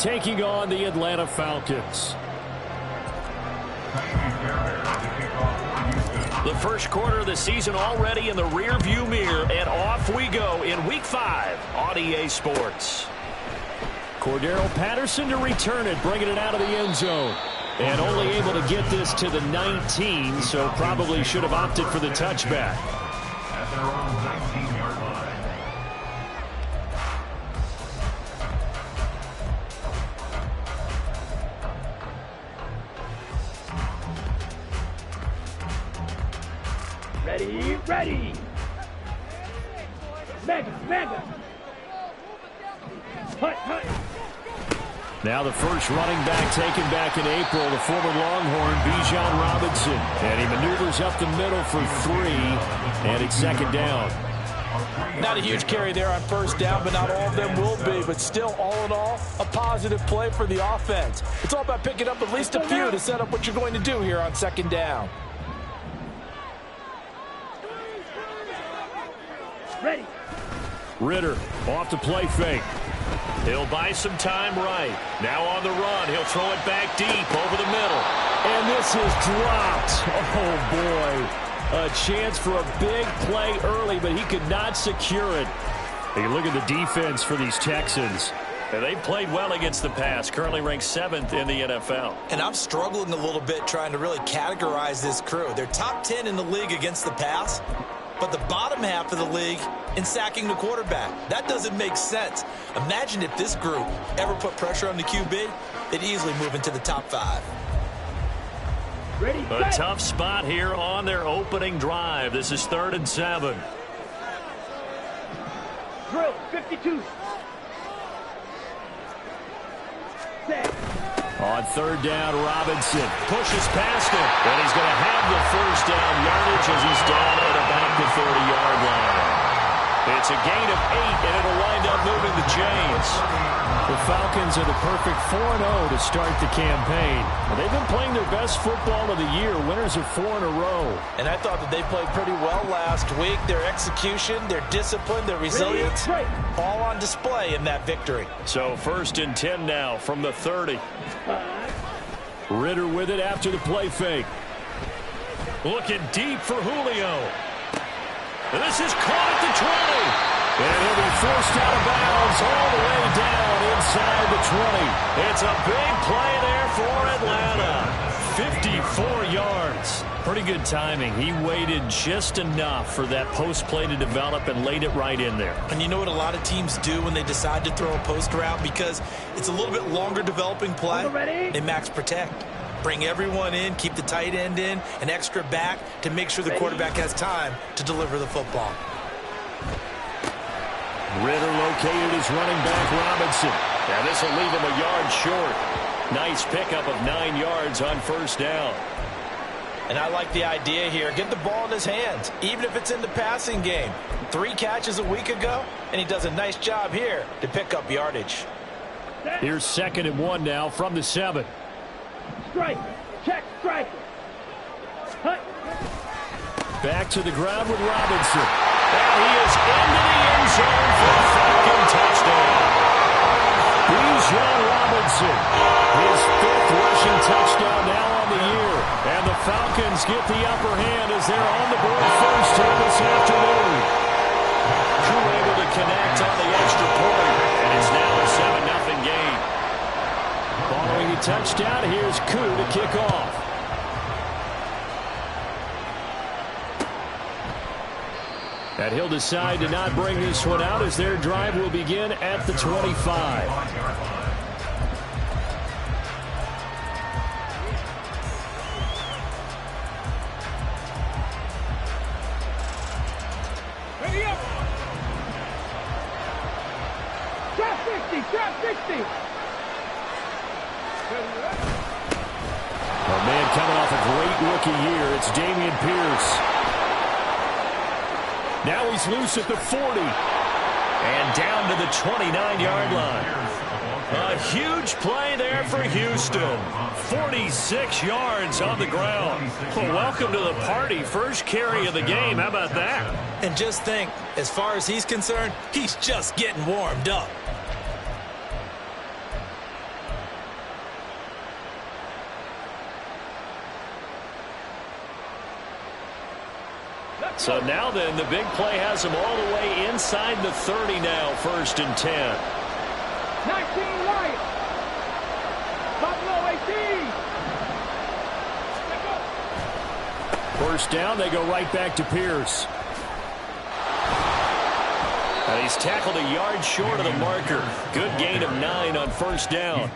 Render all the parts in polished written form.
taking on the Atlanta Falcons. The first quarter of the season already in the rearview mirror, and off we go in Week 5 on EA Sports. Cordero Patterson to return it, bringing it out of the end zone. And only able to get this to the 19, so probably should have opted for the touchback. At their own 19-yard line. Ready. Mega. Hut. Now the first running back taken back in April, the former Longhorn, Bijan Robinson. And he maneuvers up the middle for 3, and it's second down. Not a huge carry there on first down, but not all of them will be. But still, all in all, a positive play for the offense. It's all about picking up at least a few to set up what you're going to do here on second down. Ready. Ritter off the play fake. He'll buy some time right. Now on the run. He'll throw it back deep over the middle. And this is dropped. Oh, boy. A chance for a big play early, but he could not secure it. Hey, look at the defense for these Texans. They played well against the pass, currently ranked 7th in the NFL. And I'm struggling a little bit trying to really categorize this crew. They're top 10 in the league against the pass, but the bottom half of the league in sacking the quarterback. That doesn't make sense. Imagine if this group ever put pressure on the QB, they'd easily move into the top 5. Ready, a tough spot here on their opening drive. This is 3rd and 7. Drill, 52. Set. On 3rd down, Robinson pushes past him. And he's going to have the first down yardage as he's down at about the 30-yard line. It's a gain of 8, and it'll wind up moving the chains. The Falcons are the perfect 4-0 to start the campaign. They've been playing their best football of the year, winners of 4 in a row. And I thought that they played pretty well last week. Their execution, their discipline, their resilience, all on display in that victory. So 1st and 10 now from the 30. Ritter with it after the play fake. Looking deep for Julio. This is caught at the 20. And he'll be forced out of bounds all the way down inside the 20. It's a big play there for Atlanta. 54 yards. Pretty good timing. He waited just enough for that post play to develop and laid it right in there. And you know what a lot of teams do when they decide to throw a post route? Because it's a little bit longer developing play. They max protect. Bring everyone in, keep the tight end in, an extra back to make sure the quarterback has time to deliver the football. Ritter located his running back, Robinson. Now this will leave him a yard short. Nice pickup of 9 yards on first down. And I like the idea here. Get the ball in his hands, even if it's in the passing game. 3 catches a week ago, and he does a nice job here to pick up yardage. Here's 2nd and 1 now from the 7. Strike. Check. Strike. Hut. Back to the ground with Robinson. And he is into the end zone for a Falcon touchdown. Bijan Robinson, his 5th rushing touchdown now on the year. And the Falcons get the upper hand as they're on the board first here this afternoon. Crew able to connect on the extra point, and it's now a 7-0 game. Following the touchdown, here's Koo to kick off. And he'll decide to not bring this one out as their drive will begin at the 25. Ready up. Drop 60. A man coming off a great rookie year. It's Dameon Pierce. Now he's loose at the 40. And down to the 29-yard line. A huge play there for Houston. 46 yards on the ground. Well, welcome to the party. First carry of the game. How about that? And just think, as far as he's concerned, he's just getting warmed up. So now then, the big play has them all the way inside the 30 now, 1st and 10. 19 Lions. Buffalo 18. First down, they go right back to Pierce. And he's tackled a yard short of the marker. Good gain of 9 on 1st down.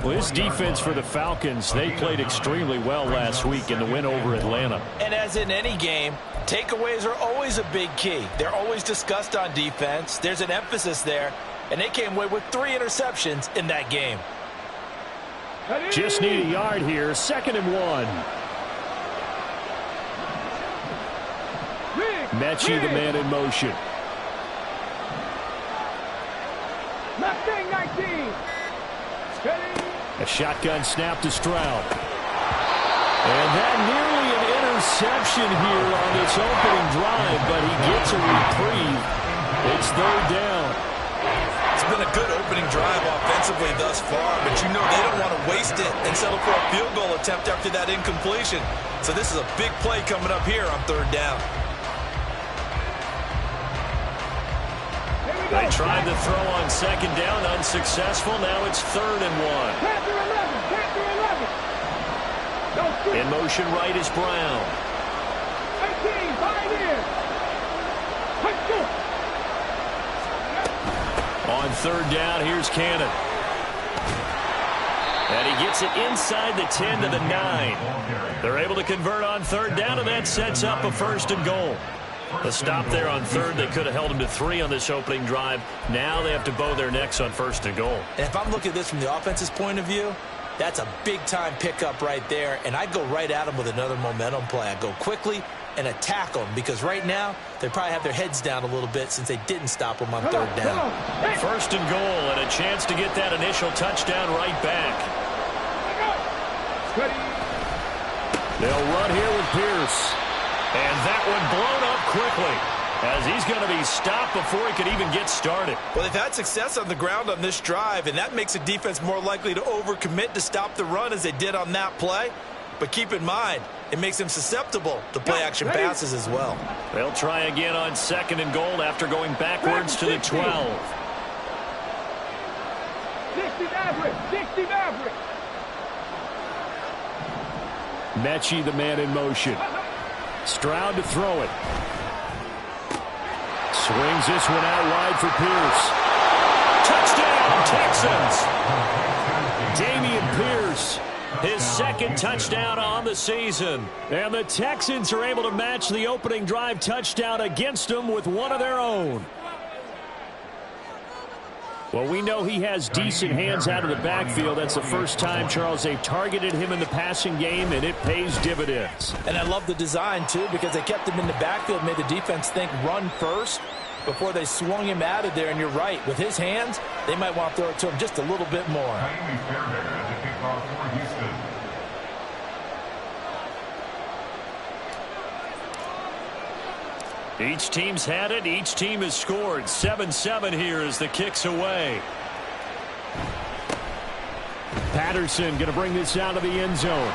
Well, this defense for the Falcons, they played extremely well last week in the win over Atlanta. And as in any game, takeaways are always a big key. They're always discussed on defense. There's an emphasis there, and they came away with 3 interceptions in that game. Just need a yard here, 2nd and 1. Mechie, the man in motion. Left wing 19. A shotgun snap to Stroud. And that nearly an interception here on this opening drive, but he gets a reprieve. It's 3rd down. It's been a good opening drive offensively thus far, but you know they don't want to waste it and settle for a field goal attempt after that incompletion. So this is a big play coming up here on 3rd down. They tried to throw on 2nd down, unsuccessful. Now it's 3rd and 1. Panther 11. In motion right is Brown. 18, 5 in. On 3rd down, here's Cannon. And he gets it inside the 10 to the 9. They're able to convert on 3rd down, and that sets up a 1st and goal. The stop there on 3rd, they could have held him to 3 on this opening drive. Now they have to bow their necks on 1st and goal. And if I'm looking at this from the offense's point of view, that's a big-time pickup right there, and I'd go right at him with another momentum play. I'd go quickly and attack them, because right now they probably have their heads down a little bit since they didn't stop them on 3rd down. 1st and goal, and a chance to get that initial touchdown right back. They'll run here with Pierce. And that one blown up quickly, as he's going to be stopped before he could even get started. Well, they've had success on the ground on this drive, and that makes a defense more likely to overcommit to stop the run as they did on that play. But keep in mind, it makes them susceptible to play-action passes as well. They'll try again on 2nd and goal after going backwards to the 12. 60 average. 60 average. Mechie, the man in motion. Stroud to throw it. Swings this one out wide for Pierce. Touchdown, Texans! Dameon Pierce, his 2nd touchdown on the season. And the Texans are able to match the opening drive touchdown against them with one of their own. Well, we know he has decent hands out of the backfield. That's the first time, Charles, they've targeted him in the passing game, and it pays dividends. And I love the design, too, because they kept him in the backfield, made the defense think run first before they swung him out of there. And you're right, with his hands, they might want to throw it to him just a little bit more. Each team's had it. Each team has scored. 7-7 here as the kick's away. Patterson going to bring this out of the end zone.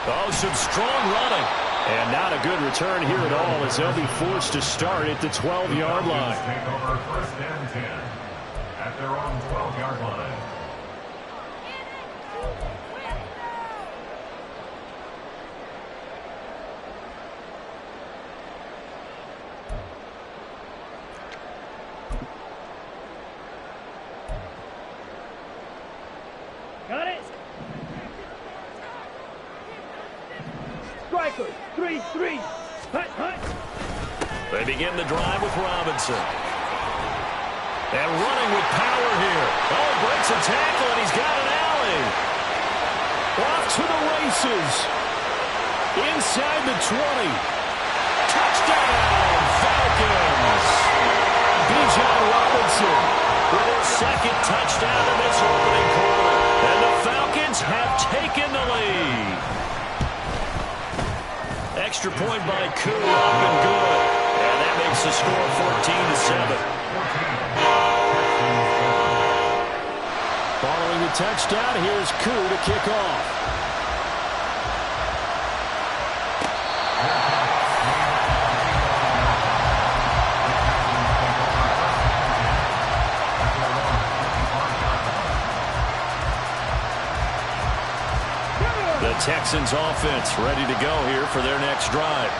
Oh, some strong running. And not a good return here at all as they'll be forced to start at the 12-yard line. Take over 1st and 10 at their own 12-yard line. Got it. Striker. 3-3. Hut, hut. They begin the drive with Robinson. And running with power here. Oh, breaks a tackle, and he's got an alley. Off to the races. Inside the 20. Touchdown, Falcons. Bijan Robinson with his 2nd touchdown in this opening quarter. And the Falcons have taken the lead. Extra point by Koo, up and good. And that makes the score 14-7. Following the touchdown, here's Koo to kick off. The Texans offense ready to go here for their next drive.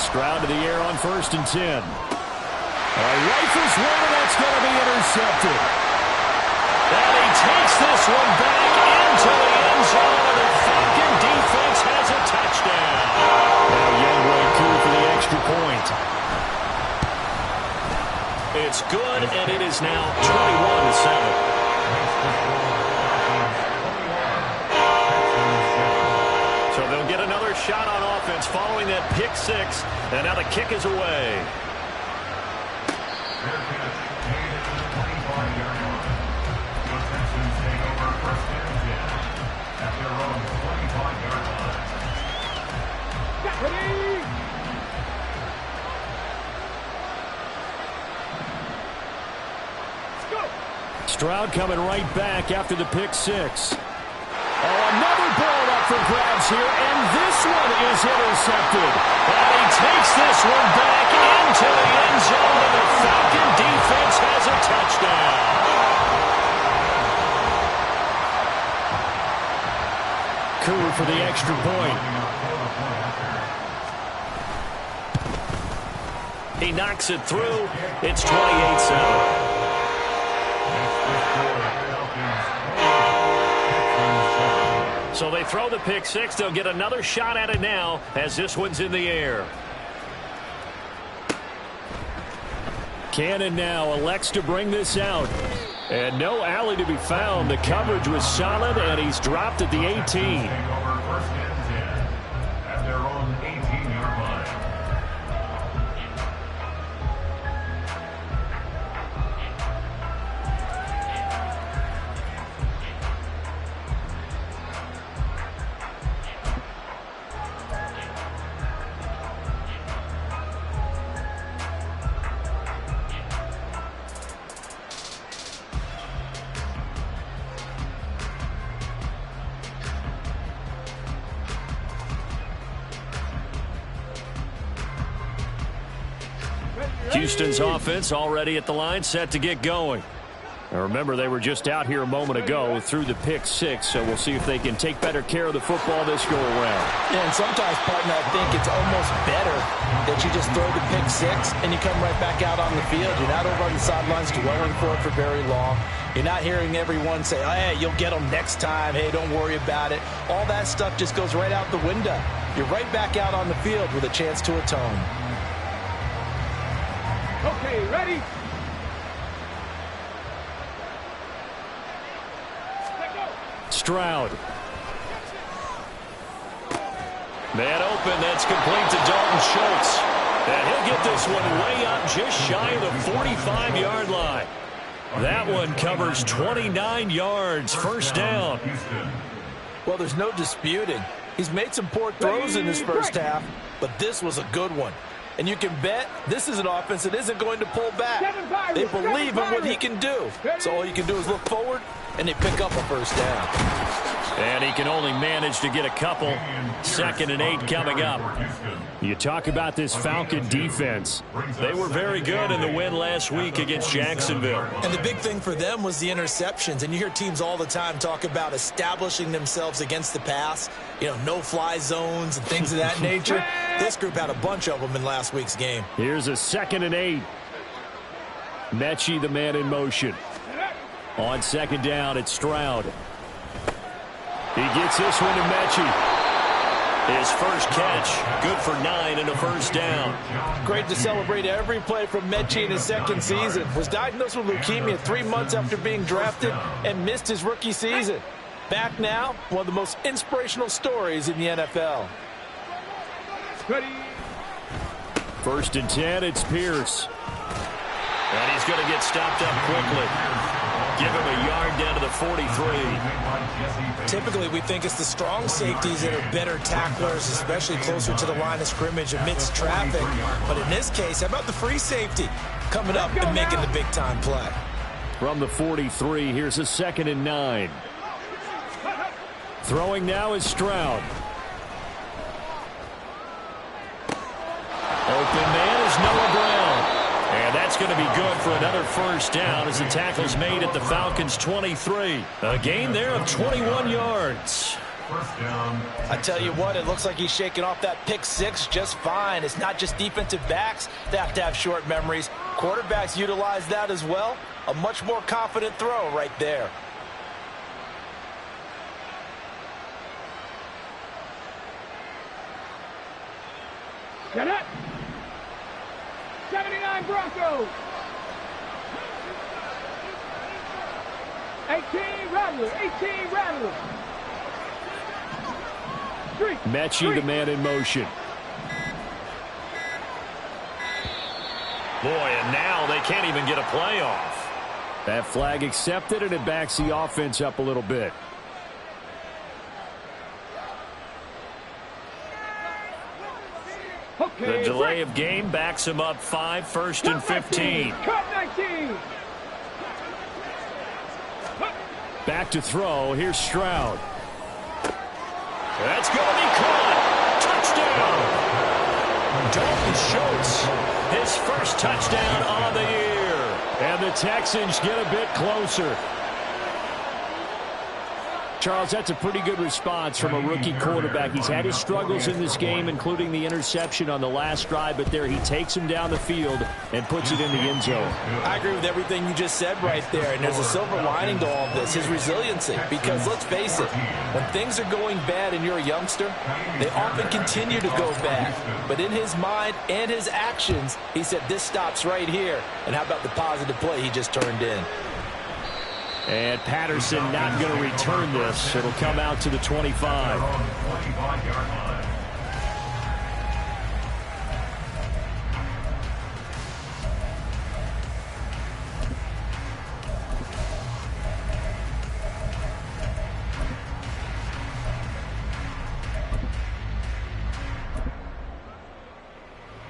Stroud to the air on 1st and 10. Rifles one, and that's going to be intercepted. And he takes this one back into the end zone, and the Falcon defense has a touchdown. Now Youngway coup for the extra point. It's good, and it is now 21-7. So they'll get another shot on offense following that pick six, and now the kick is away. Stroud coming right back after the pick six. Oh, another ball up for grabs here, and this one is intercepted. And he takes this one back into the end zone, and the Falcon defense has a touchdown. Coup for the extra point. He knocks it through. It's 28-7. So they throw the pick six. They'll get another shot at it now as this one's in the air. Cannon now elects to bring this out. And no alley to be found. The coverage was solid, and he's dropped at the 18. At their own 18-yard line. Houston's offense already at the line, set to get going. Now remember, they were just out here a moment ago through the pick six, so we'll see if they can take better care of the football this go-around. Yeah, and sometimes, partner, I think it's almost better that you just throw the pick six and you come right back out on the field. You're not over on the sidelines dwelling for it for very long. You're not hearing everyone say, oh, hey, you'll get them next time. Hey, don't worry about it. All that stuff just goes right out the window. You're right back out on the field with a chance to atone. Okay, ready? Stroud. Man open, that's complete to Dalton Schultz. And he'll get this one way up just shy of the 45-yard line. That one covers 29 yards, first down. Well, there's no disputing. He's made some poor throws in his first half, but this was a good one. And you can bet this is an offense that isn't going to pull back. They believe in what he can do. So all you can do is look forward, and they pick up a first down. And he can only manage to get a couple. 2nd and 8 coming up. You talk about this Falcon defense. They were very good in the win last week against Jacksonville. And the big thing for them was the interceptions. And you hear teams all the time talk about establishing themselves against the pass. You know, no-fly zones and things of that nature. This group had a bunch of them in last week's game. Here's a 2nd and 8. Mechie, the man in motion. On 2nd down, it's Stroud. He gets this one to Mechie. His first catch, good for 9 and a first down. Great to celebrate every play from Mechie in his second season. Was diagnosed with leukemia 3 months after being drafted and missed his rookie season. Back now, one of the most inspirational stories in the NFL. Ready? 1st and 10, it's Pierce. And he's going to get stopped up quickly. Give him a yard down to the 43. Typically, we think it's the strong safeties that are better tacklers, especially closer to the line of scrimmage amidst traffic. But in this case, how about the free safety coming up and making the big-time play? From the 43, here's a 2nd and 9. Throwing now is Stroud. Open man is Noah Brown. And that's going to be good for another first down as the tackle's made at the Falcons' 23. A gain there of 21 yards. First down. I tell you what, it looks like he's shaking off that pick six just fine. It's not just defensive backs that have to have short memories. Quarterbacks utilize that as well. A much more confident throw right there. Get up. 79 Broncos. 18 Rattlers. 18 Rattlers. Mechie, the man in motion. Boy, and now they can't even get a play off. That flag accepted, and it backs the offense up a little bit. Okay, The delay of game backs him up 5, first and 15. Cut 19. Back to throw. Here's Stroud. That's going to be caught. Touchdown. Dalton Schultz, his first touchdown on the year. And the Texans get a bit closer. Charles, that's a pretty good response from a rookie quarterback. He's had his struggles in this game, including the interception on the last drive, but there he takes him down the field and puts it in the end zone. I agree with everything you just said right there, and there's a silver lining to all of this, his resiliency, because let's face it, when things are going bad and you're a youngster, they often continue to go bad. But in his mind and his actions, he said, this stops right here. And how about the positive play he just turned in? And Patterson not going to return this. It'll come out to the 25.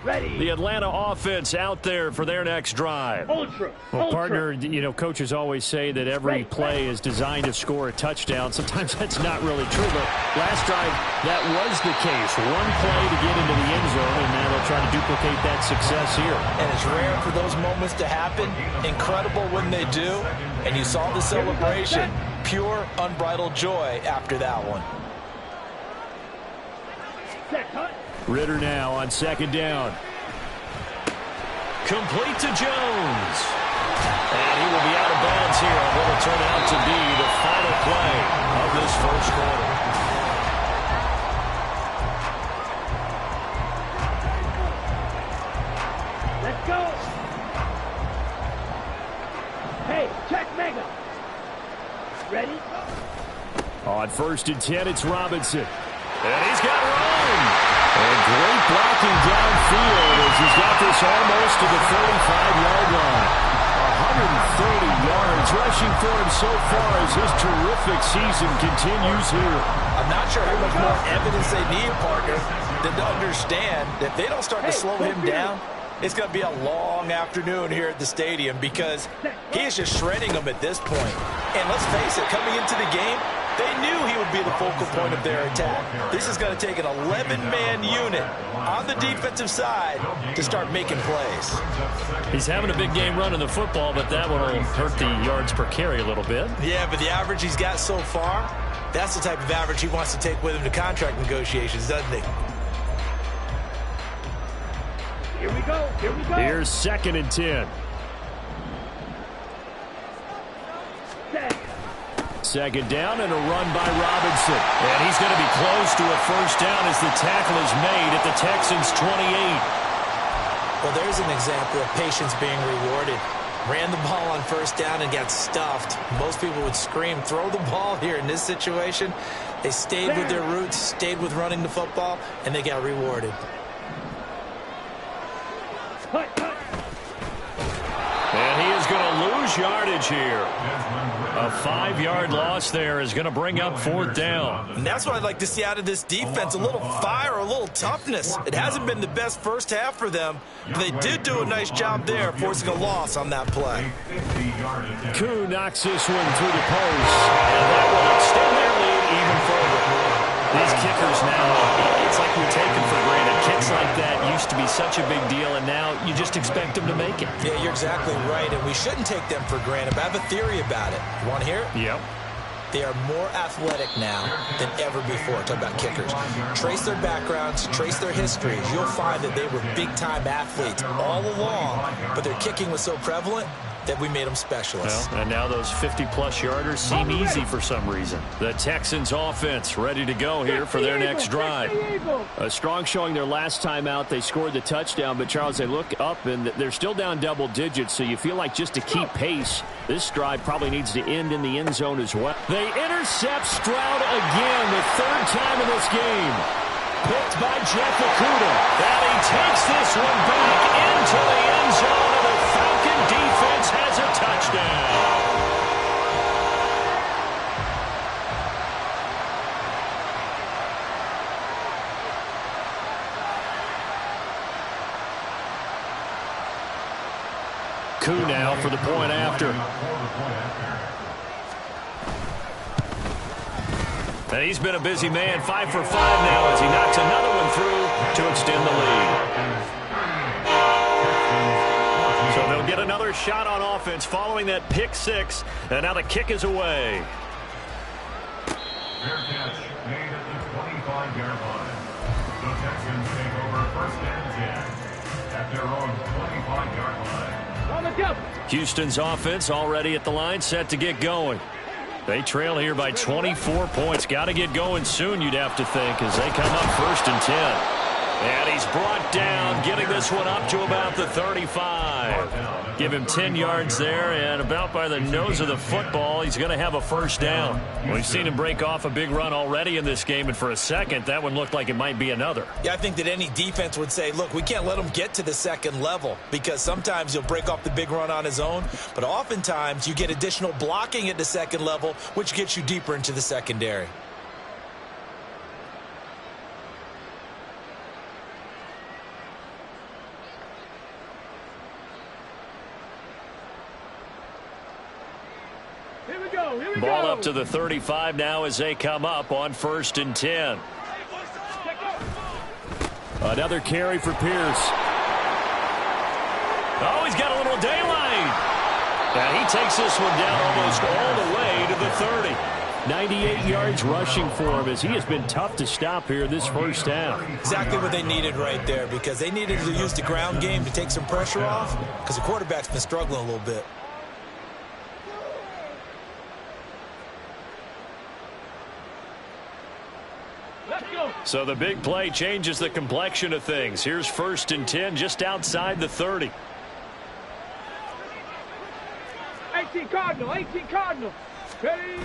Ready. The Atlanta offense out there for their next drive. Ultra. Well, Ultra. partner, you know, coaches always say that every play is designed to score a touchdown. Sometimes that's not really true, but last drive, that was the case. One play to get into the end zone, and now they'll try to duplicate that success here. And it's rare for those moments to happen. Incredible when they do. And you saw the celebration. Pure, unbridled joy after that one. Set, cut. Ritter now on second down. Complete to Jones. And he will be out of bounds here on what will turn out to be the final play of this first quarter. Let's go. Hey, check Mega. Ready? On first and 10, it's Robinson. And he's got room. And great blocking downfield as he's got this almost to the 35-yard line. 130 yards rushing for him so far as his terrific season continues here. I'm not sure how much more evidence they need, partner, than to understand that if they don't start to slow him down, it's going to be a long afternoon here at the stadium because he is just shredding them at this point. And let's face it, coming into the game, they knew he would be the focal point of their attack. This is going to take an 11-man unit on the defensive side to start making plays. He's having a big game running the football, but that one will hurt the yards per carry a little bit. Yeah, but the average he's got so far, that's the type of average he wants to take with him to contract negotiations, doesn't he? Here we go. Here we go. Here's second and 10. Set. Second down and a run by Robinson. And he's going to be close to a first down as the tackle is made at the Texans' 28. Well, there's an example of patience being rewarded. Ran the ball on first down and got stuffed. Most people would scream, throw the ball here. In this situation, they stayed with their roots, stayed with running the football, and they got rewarded. And he is going to lose yardage here. A 5-yard loss there is going to bring up fourth down. And that's what I'd like to see out of this defense, a little fire, a little toughness. It hasn't been the best first half for them, but they did do a nice job there, forcing a loss on that play. Koo knocks this one through the post, and that will extend their lead even further. These kickers now, it's like we take them for granted. Kicks like that used to be such a big deal, and now you just expect them to make it. Yeah, you're exactly right, and we shouldn't take them for granted. But I have a theory about it. You want to hear it? Yep. They are more athletic now than ever before. Talk about kickers. Trace their backgrounds, trace their histories. You'll find that they were big-time athletes all along, but their kicking was so prevalent that we made them specialists. Well, and now those 50-plus yarders seem easy for some reason. The Texans offense ready to go here for their next drive. A strong showing their last time out. They scored the touchdown, but Charles, they look up and they're still down double digits, so you feel like just to keep pace, this drive probably needs to end in the end zone as well. They intercept Stroud again, the third time in this game. Picked by Jeff Okudah. And he takes this one back into the end zone, and the Falcon defense has a touchdown. Koo now for the point after. And he's been a busy man, 5 for 5 now as he knocks another one through to extend the lead. So they'll get another shot on offense following that pick six, and now the kick is away. Fair catch made at the 25-yard line. The Texans take over first and 10 at their own 25-yard line. On the jump. Houston's offense already at the line, set to get going. They trail here by 24 points. Got to get going soon, you'd have to think, as they come up first and 10. And he's brought down, getting this one up to about the 35. Give him 10 yards there, and about by the nose of the football, he's going to have a first down. We've seen him break off a big run already in this game, and for a second, that one looked like it might be another. Yeah, I think that any defense would say, look, we can't let him get to the second level, because sometimes he'll break off the big run on his own, but oftentimes you get additional blocking at the second level, which gets you deeper into the secondary. Ball up to the 35 now as they come up on first and 10. Another carry for Pierce. Oh, he's got a little daylight. And he takes this one down almost all the way to the 30. 98 yards rushing for him as he has been tough to stop here this first down. Exactly what they needed right there, because they needed to use the ground game to take some pressure off, because the quarterback's been struggling a little bit. So the big play changes the complexion of things. Here's first and 10 just outside the 30. 18 Cardinal, 18 Cardinal. Ready?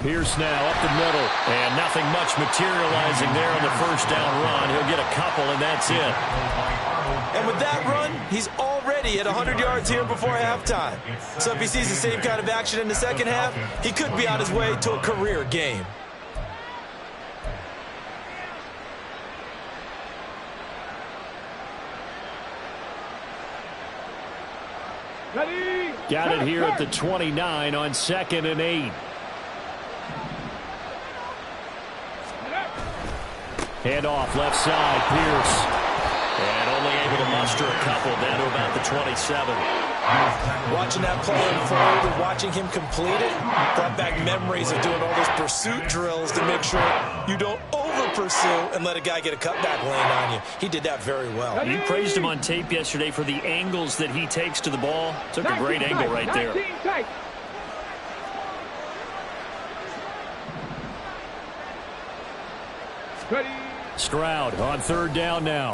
Pierce now up the middle, and nothing much materializing there on the first down run. He'll get a couple, and that's it. And with that run, he's already at 100 yards here before halftime. So if he sees the same kind of action in the second half, he could be on his way to a career game. Ready? Got it here at the 29 on 2nd and 8. Hand off left side, Pierce. And only able to muster a couple down to about the 27. Watching that play unfold and watching him complete it brought back memories of doing all those pursuit drills to make sure you don't over-pursue and let a guy get a cutback land on you. He did that very well. You praised him on tape yesterday for the angles that he takes to the ball. Took a great angle right there. Stroud on third down now.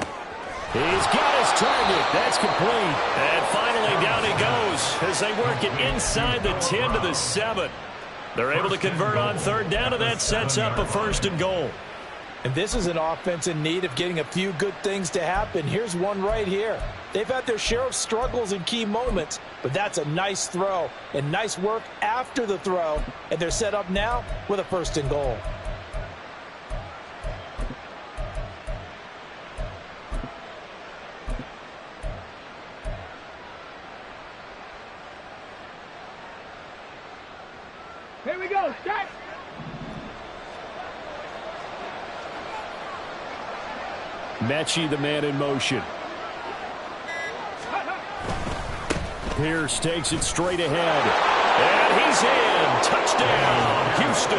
He's got his target. That's complete. And finally down he goes as they work it inside the 10 to the 7. They're able to convert on third down, and that sets up a first and goal. And this is an offense in need of getting a few good things to happen. Here's one right here. They've had their share of struggles in key moments, but that's a nice throw and nice work after the throw. And they're set up now with a first and goal. Here we go. Start. Mechie, the man in motion. Pierce takes it straight ahead. And he's in. Touchdown, Houston.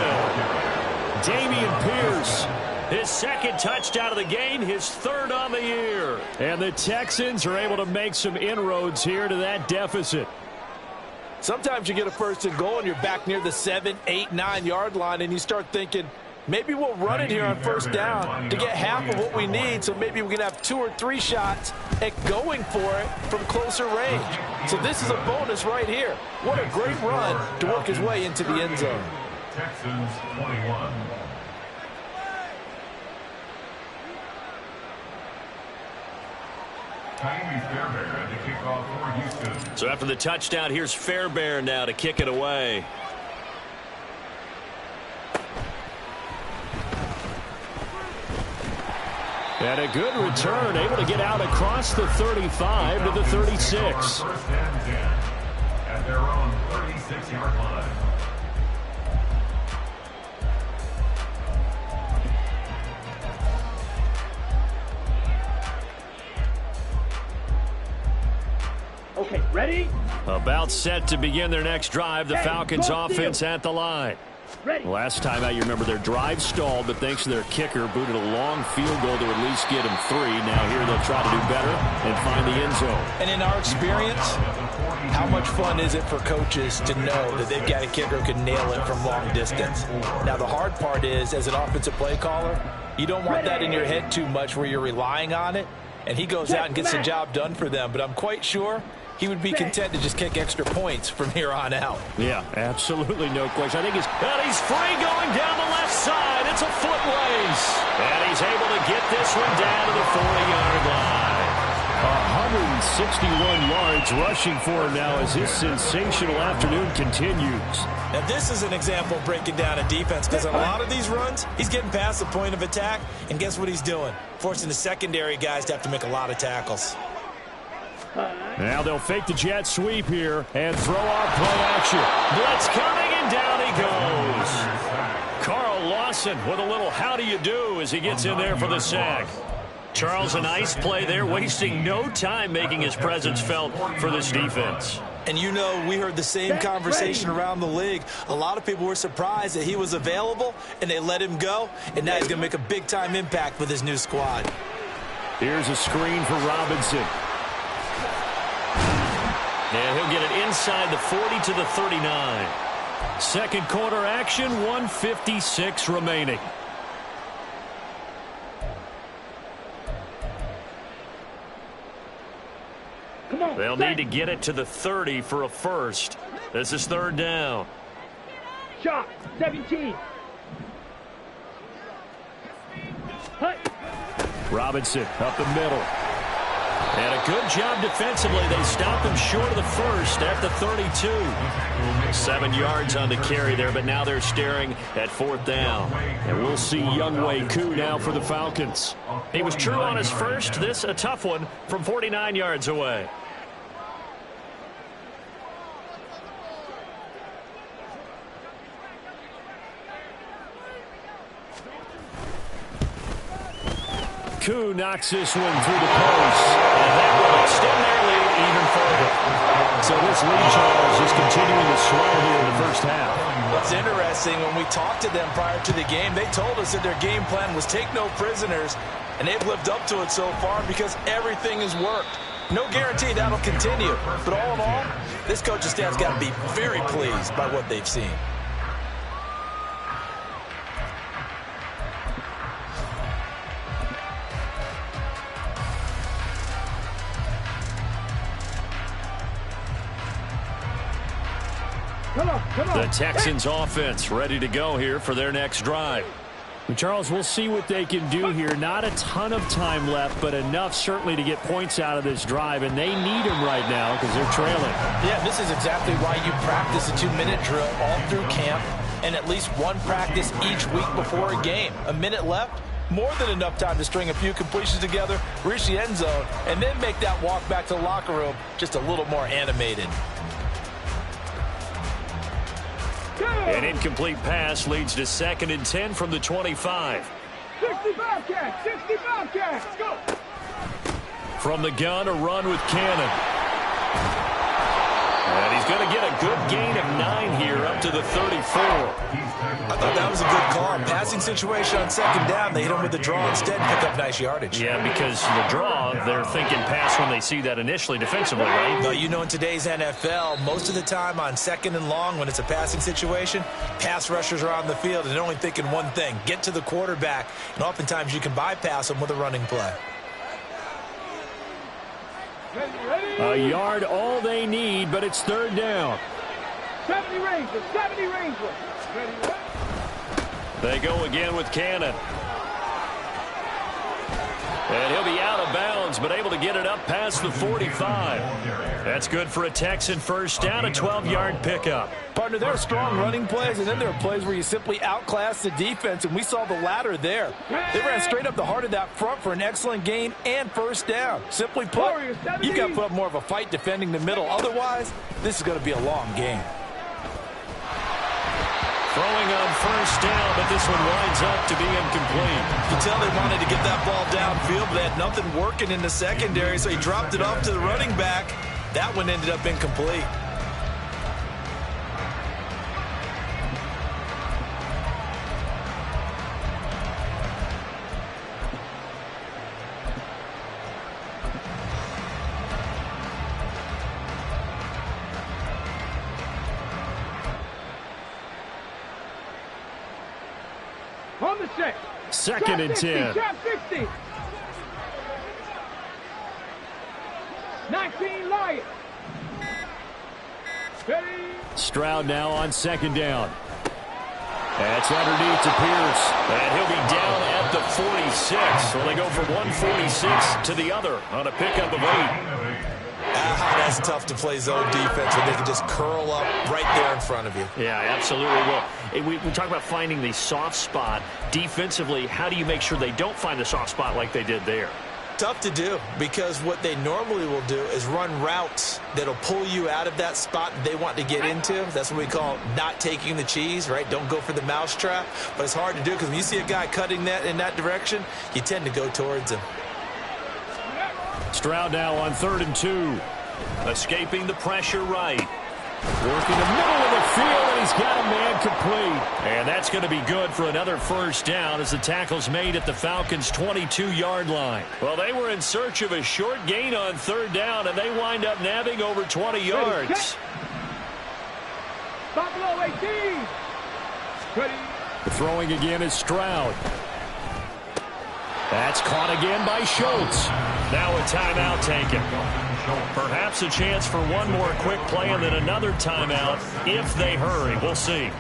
Dameon Pierce, his second touchdown of the game, his third on the year. And the Texans are able to make some inroads here to that deficit. Sometimes you get a first and goal and you're back near the 7, 8, 9 yard line and you start thinking, maybe we'll run it here on first down to get half of what we need, so maybe we can have 2 or 3 shots at going for it from closer range. So this is a bonus right here. What a great run to work his way into the end zone. Texans 21. Fairbairn to kick off for Houston. So after the touchdown, here's Fairbairn now to kick it away. And a good return, able to get out across the 35 to the 36. First and 10 at their own 36-yard line. Okay, ready? About set to begin their next drive. The Falcons offense at the line. Ready. Last time out, you remember their drive stalled, but thanks to their kicker, booted a long field goal to at least get them 3. Now here they'll try to do better and find the end zone. And in our experience, how much fun is it for coaches to know that they've got a kicker who can nail it from long distance? Now the hard part is, as an offensive play caller, you don't want that in your head too much where you're relying on it, and he goes out and gets the job done for them. But I'm quite sure he would be content to just kick extra points from here on out. Yeah, absolutely no question. I think he's free going down the left side. It's a foot race. And he's able to get this one down to the 40-yard line. 161 yards rushing for him now as his sensational afternoon continues. Now this is an example of breaking down a defense, because on a lot of these runs, he's getting past the point of attack, and guess what he's doing? Forcing the secondary guys to have to make a lot of tackles. Now they'll fake the jet sweep here and throw out play action. Blitz coming, and down he goes. Carl Lawson with a little how do you do as he gets in there for the sack. Charles, a nice play there, wasting no time making his presence felt for this defense. And you know, we heard the same conversation around the league. A lot of people were surprised that he was available and they let him go, and now he's going to make a big-time impact with his new squad. Here's a screen for Robinson. And he'll get it inside the 40 to the 39. Second quarter action, 1:56 remaining. They'll need to get it to the 30 for a first. This is third down. Shot, 17. Hut. Robinson up the middle. And a good job defensively. They stopped him short of the first at the 32. 7 yards on the carry there, but now they're staring at fourth down. And we'll see Younghoe Koo now for the Falcons. He was true on his first. This a tough one from 49 yards away. Koo knocks this one through the post, and that will extend their lead even further. So this lead, Charles, is continuing to swell here in the first half. What's interesting, when we talked to them prior to the game, they told us that their game plan was take no prisoners, and they've lived up to it so far because everything has worked. No guarantee that'll continue, but all in all, this coaching staff's got to be very pleased by what they've seen. Come on. The Texans offense ready to go here for their next drive. And Charles, we'll see what they can do here. Not a ton of time left, but enough certainly to get points out of this drive, and they need them right now because they're trailing. Yeah, this is exactly why you practice a 2-minute drill all through camp and at least one practice each week before a game. A minute left, more than enough time to string a few completions together, reach the end zone, and then make that walk back to the locker room just a little more animated. An incomplete pass leads to 2nd and 10 from the 25. 60 Bobcats! 60 Bobcats! Go! From the gun, a run with Cannon. And he's going to get a good gain of 9 here, up to the 34. I thought that was a good call. Passing situation on second down. They hit him with the draw instead and pick up nice yardage. Yeah, because the draw, they're thinking pass when they see that initially defensively, right? But you know, in today's NFL, most of the time on second and long, when it's a passing situation, pass rushers are on the field and they're only thinking one thing, get to the quarterback. And oftentimes you can bypass them with a running play. A yard all they need, but it's third down. 70 Rangers! 70 Rangers! Ready? They go again with Cannon. And he'll be out of bounds, but able to get it up past the 45. That's good for a Texan first down, a 12-yard pickup. Partner, there are strong running plays, and then there are plays where you simply outclass the defense, and we saw the latter there. They ran straight up the heart of that front for an excellent gain and first down. Simply put, you've got to put up more of a fight defending the middle. Otherwise, this is going to be a long game. Throwing on first down, but this one winds up to be incomplete. You can tell they wanted to get that ball downfield, but they had nothing working in the secondary, so he dropped it off to the running back. That one ended up incomplete. On the check. Second and 10. Trap 60. 19 Lions. Ready? Stroud now on second down. That's underneath to Pierce. And he'll be down at the 46. So they go from 146 to the other on a pickup of 8. That's tough to play zone defense when they can just curl up right there in front of you. Yeah, absolutely. Well, we talk about finding the soft spot. Defensively, how do you make sure they don't find the soft spot like they did there? Tough to do, because what they normally will do is run routes that'll pull you out of that spot that they want to get into. That's what we call not taking the cheese, right? Don't go for the mousetrap. But it's hard to do because when you see a guy cutting that in that direction, you tend to go towards him. Stroud now on 3rd and 2. Escaping the pressure right. Working the middle of the field, and he's got a man complete. And that's going to be good for another first down as the tackle's made at the Falcons' 22-yard line. Well, they were in search of a short gain on 3rd down, and they wind up nabbing over 20 yards. Buffalo 18. Ready? Throwing again is Stroud. That's caught again by Schultz. Now a timeout taken. Perhaps a chance for one more quick play and then another timeout if they hurry. We'll see.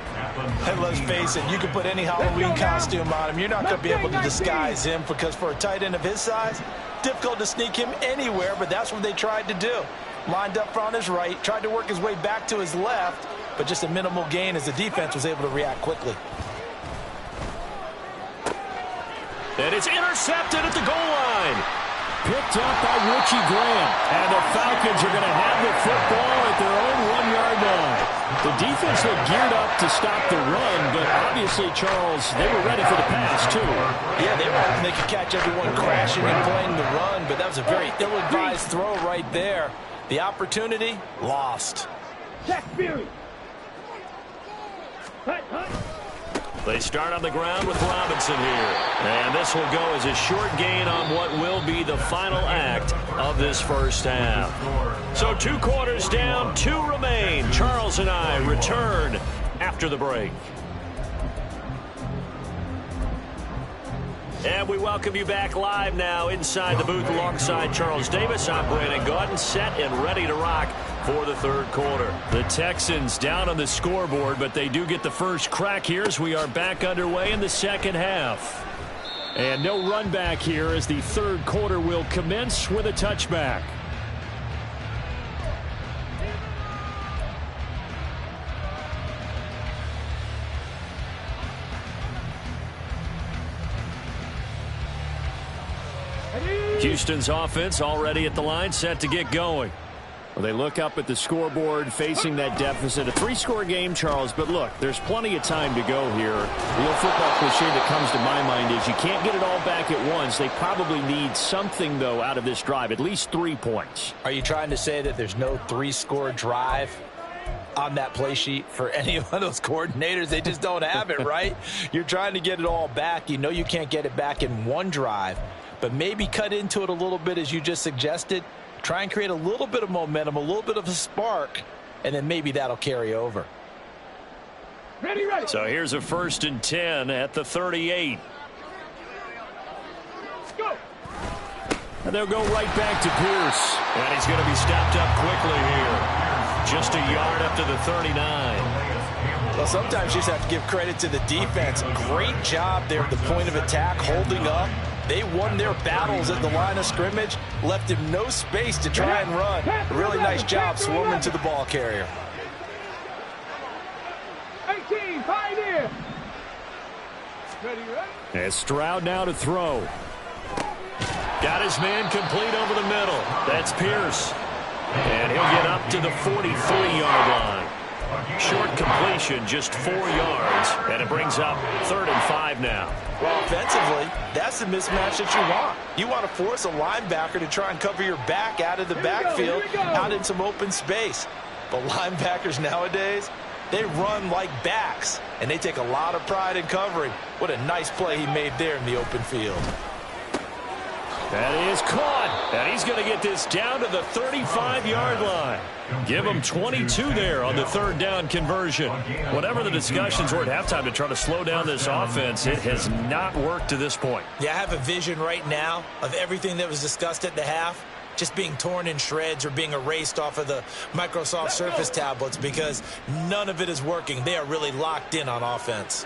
And let's face it, you can put any Halloween costume on him. You're not going to be able to disguise him because for a tight end of his size, difficult to sneak him anywhere, but that's what they tried to do. Lined up on his right, tried to work his way back to his left, but just a minimal gain as the defense was able to react quickly. And it's intercepted at the goal line. Picked up by Richie Grant. And the Falcons are going to have the football at their own 1-yard line. The defense looked geared up to stop the run, but obviously, Charles, they were ready for the pass, too. Yeah, they were hoping they could catch everyone crashing and playing the run, but that was a very ill-advised throw right there. The opportunity, lost. Jack Fury. Hut. They start on the ground with Robinson here. And this will go as a short gain on what will be the final act of this first half. So 2 quarters down, 2 remain. Charles and I return after the break. And we welcome you back live now inside the booth alongside Charles Davis. I'm Brandon Gaudin, set and ready to rock for the 3rd quarter. The Texans down on the scoreboard, but they do get the first crack here as we are back underway in the second half. And no run back here as the 3rd quarter will commence with a touchback. Houston's offense already at the line, set to get going. Well, they look up at the scoreboard facing that deficit. A 3-score game, Charles, but look, there's plenty of time to go here. The old football cliche that comes to my mind is you can't get it all back at once. They probably need something, though, out of this drive, at least 3 points. Are you trying to say that there's no 3-score drive on that play sheet for any one of those coordinators? They just don't have it, right? You're trying to get it all back. You know you can't get it back in one drive, but maybe cut into it a little bit as you just suggested. Try and create a little bit of momentum, a little bit of a spark, and then maybe that'll carry over. Ready, ready. So here's a 1st and 10 at the 38. Go. And they'll go right back to Pierce. And he's going to be stopped up quickly here. Just a yard up to the 39. Well, sometimes you just have to give credit to the defense. Great job there at the point of attack, holding up. They won their battles at the line of scrimmage, left him no space to try and run. A really nice job swarming to the ball carrier. 18, pioneer. Ready, ready. And Stroud now to throw. Got his man complete over the middle. That's Pierce. And he'll get up to the 43-yard line. Short completion, just 4 yards. And it brings up 3rd and 5 now. Well, offensively, that's the mismatch that you want. You want to force a linebacker to try and cover your back out of the backfield, out in some open space. But linebackers nowadays, they run like backs, and they take a lot of pride in covering. What a nice play he made there in the open field. That is caught, and he's going to get this down to the 35-yard line. Give him 22 there on the 3rd down conversion. Whatever the discussions were at halftime to try to slow down this offense, it has not worked to this point. Yeah, I have a vision right now of everything that was discussed at the half just being torn in shreds or being erased off of the Microsoft Surface tablets because none of it is working. They are really locked in on offense.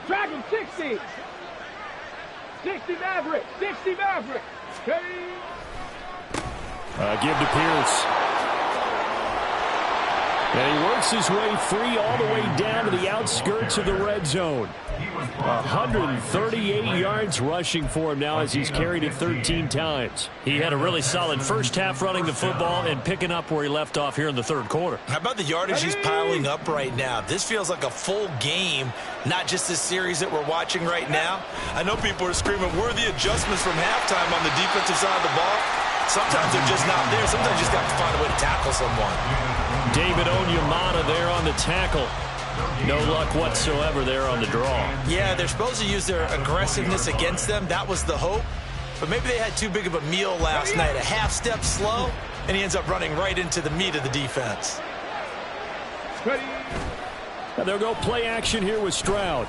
Drag him, 60. 60 Maverick. 60 Maverick. Okay. Give to Pierce. And he works his way free all the way down to the outskirts of the red zone. 138 yards rushing for him now as he's carried it 13 times. He had a really solid first half running the football and picking up where he left off here in the 3rd quarter. How about the yardage he's piling up right now? This feels like a full game, not just this series that we're watching right now. I know people are screaming, where are the adjustments from halftime on the defensive side of the ball? Sometimes they're just not there. Sometimes you just got to find a way to tackle someone. David Onyemata there on the tackle. No luck whatsoever there on the draw. Yeah, they're supposed to use their aggressiveness against them. That was the hope. But maybe they had too big of a meal last night. A half step slow, and he ends up running right into the meat of the defense. Ready. And they'll go play action here with Stroud.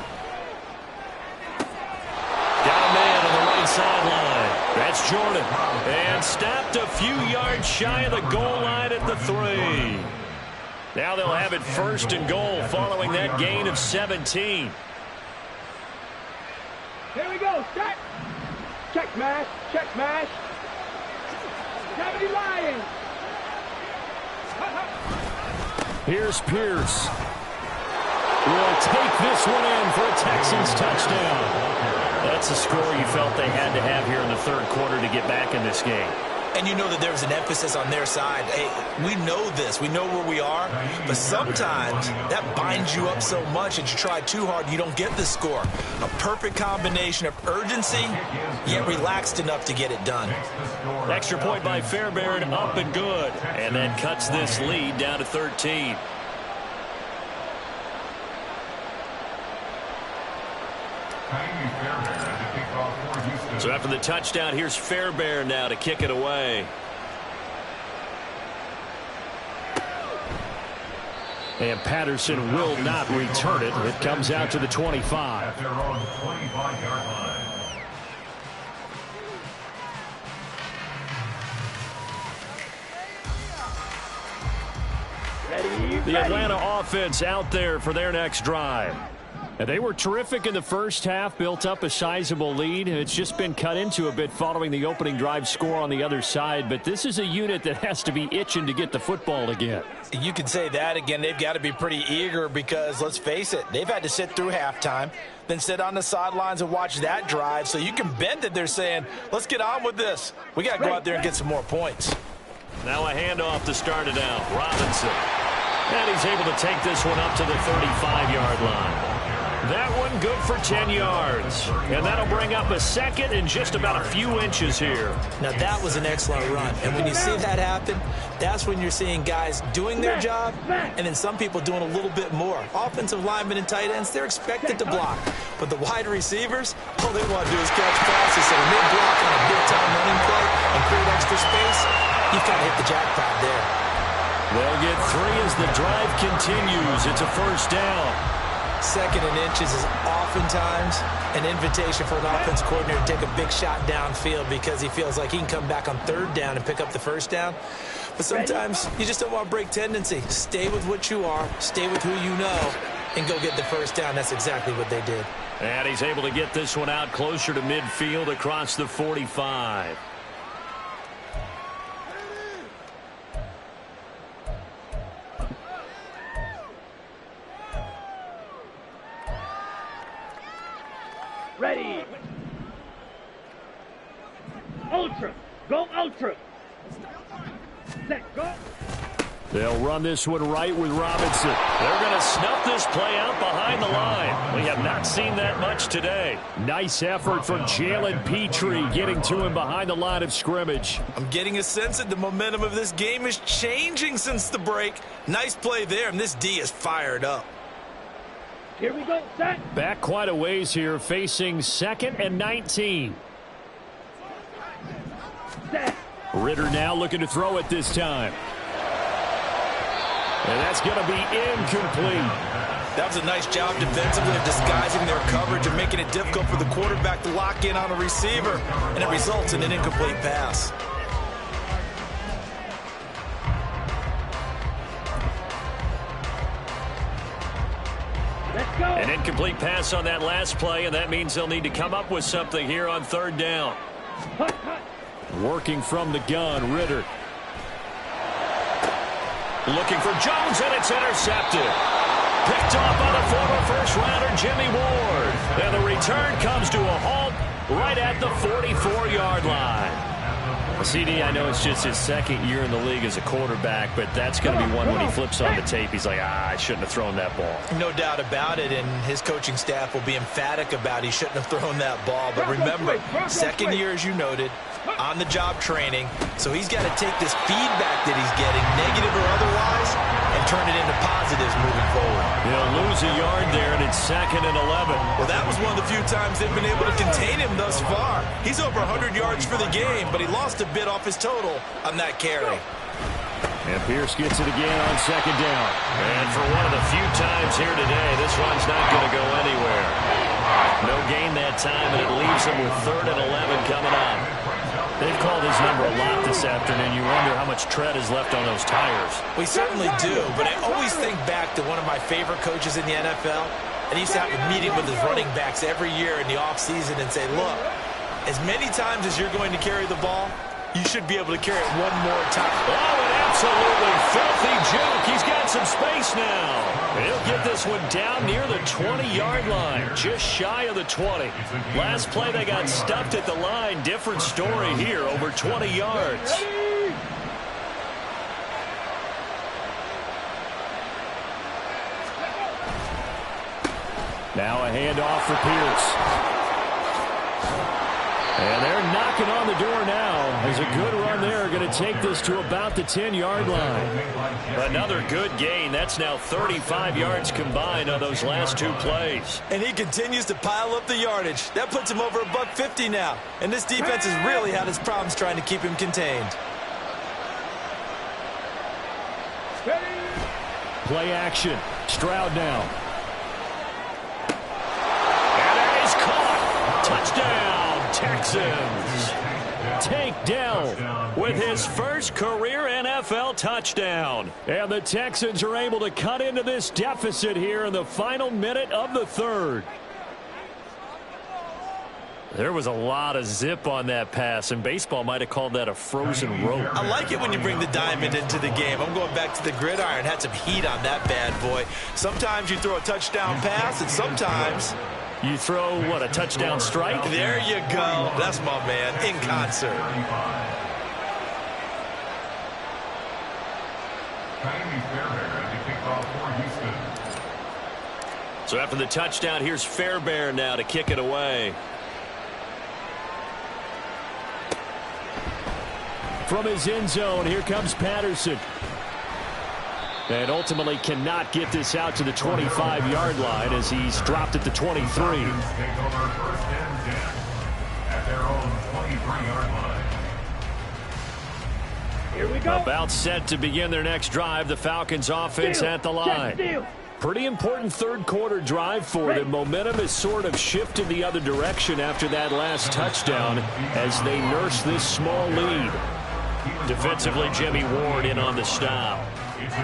Got a man on the right sideline. That's Jordan. And stopped a few yards shy of the goal line at the 3. Now they'll have it 1st and goal following that gain of 17. Here we go. Set. Check mash. Check mash. 70 Lions. Here's Pierce. Will take this one in for a Texans touchdown. That's a score you felt they had to have here in the 3rd quarter to get back in this game. And you know that there was an emphasis on their side. Hey, we know this. We know where we are. But sometimes that binds you up so much that you try too hard, you don't get the score. A perfect combination of urgency, yet relaxed enough to get it done. Extra point by Fairbairn, up and good. And that cuts this lead down to 13. So after the touchdown, here's Fairbairn now to kick it away. And Patterson will not return it. It comes out to the 25. At their own 25-yard line. The Atlanta offense out there for their next drive. And they were terrific in the first half, built up a sizable lead. It's just been cut into a bit following the opening drive score on the other side. But this is a unit that has to be itching to get the football again. You could say that again. They've got to be pretty eager because, let's face it, they've had to sit through halftime, then sit on the sidelines and watch that drive. So you can bet that they're saying, let's get on with this. We got to go out there and get some more points. Now a handoff to start it out. Robinson. And he's able to take this one up to the 35-yard line. That one good for 10 yards. And that'll bring up a second and just about a few inches here. Now that was an excellent run. And when you see that happen, that's when you're seeing guys doing their job and then some people doing a little bit more. Offensive linemen and tight ends, they're expected to block. But the wide receivers, all they want to do is catch passes. So when they block on a big-time running play and create extra space, you've got to hit the jackpot there. They'll get 3 as the drive continues. It's a first down. Second and inches is oftentimes an invitation for an offense coordinator to take a big shot downfield because he feels like he can come back on third down and pick up the first down. But sometimes you just don't want to break tendency. Stay with what you are, stay with who you know, and go get the first down. That's exactly what they did. And he's able to get this one out closer to midfield across the 45. Ready. Ultra. Go ultra. Set. Go. They'll run this one right with Robinson. They're going to snuff this play out behind the line. We have not seen that much today. Nice effort from Jalen Petrie getting to him behind the line of scrimmage. I'm getting a sense that the momentum of this game is changing since the break. Nice play there, and this D is fired up. Here we go, set. Back quite a ways here, facing 2nd and 19. Set. Ritter now looking to throw it this time. And that's going to be incomplete. That was a nice job defensively of disguising their coverage and making it difficult for the quarterback to lock in on a receiver, and it results in an incomplete pass. An incomplete pass on that last play, and that means they'll need to come up with something here on third down. Working from the gun, Ritter. Looking for Jones, and it's intercepted. Picked off by the former first-rounder Jimmy Ward. And the return comes to a halt right at the 44-yard line. CD, I know it's just his 2nd year in the league as a quarterback, but that's going to be one when he flips on the tape. He's like, I shouldn't have thrown that ball. No doubt about it, and his coaching staff will be emphatic about he shouldn't have thrown that ball. But remember, 2nd year, as you noted, on-the-job training, so he's got to take this feedback that he's getting, negative or otherwise, and turn it into positives moving forward. He'll lose a yard there, and it's 2nd and 11. Well, that was one of the few times they've been able to contain him thus far. He's over 100 yards for the game, but he lost a bit off his total on that carry. And Pierce gets it again on 2nd down. And for one of the few times here today, this run's not going to go anywhere. No gain that time, and it leaves him with 3rd and 11 coming up. They've called his number a lot this afternoon. You wonder how much tread is left on those tires. We certainly do, but I always think back to one of my favorite coaches in the NFL, and he used to have a meeting with his running backs every year in the offseason and say, look, as many times as you're going to carry the ball, you should be able to carry it one more time. Oh, an absolutely filthy juke. He's got some space now. He'll get this one down near the 20-yard line, just shy of the 20. Last play, they got stuffed at the line. Different story here, over 20 yards. Now a handoff for Pierce. And they're knocking on the door now. There's a good run there. Going to take this to about the 10-yard line. Another good gain. That's now 35 yards combined on those last 2 plays. And he continues to pile up the yardage. That puts him over $150 now. And this defense has really had its problems trying to keep him contained. Play action. Stroud now. And that is caught. Touchdown. Texans. Tank Dell with his first career NFL touchdown. And the Texans are able to cut into this deficit here in the final minute of the 3rd. There was a lot of zip on that pass, and baseball might have called that a frozen rope. I like it when you bring the diamond into the game. I'm going back to the gridiron. Had some heat on that bad boy. Sometimes you throw a touchdown pass, and sometimes you throw, what, a touchdown strike? There you go. That's my man, in concert. So after the touchdown, here's Fairbairn now to kick it away. From his end zone, here comes Patterson. And ultimately cannot get this out to the 25-yard line as he's dropped at the 23. Take over 1st and 10 at their own 23-yard line. Here we go. About set to begin their next drive. The Falcons offense at the line. Pretty important third quarter drive for them. Momentum has sort of shifted the other direction after that last touchdown as they nurse this small lead. Defensively, Jimmy Ward in on the stop.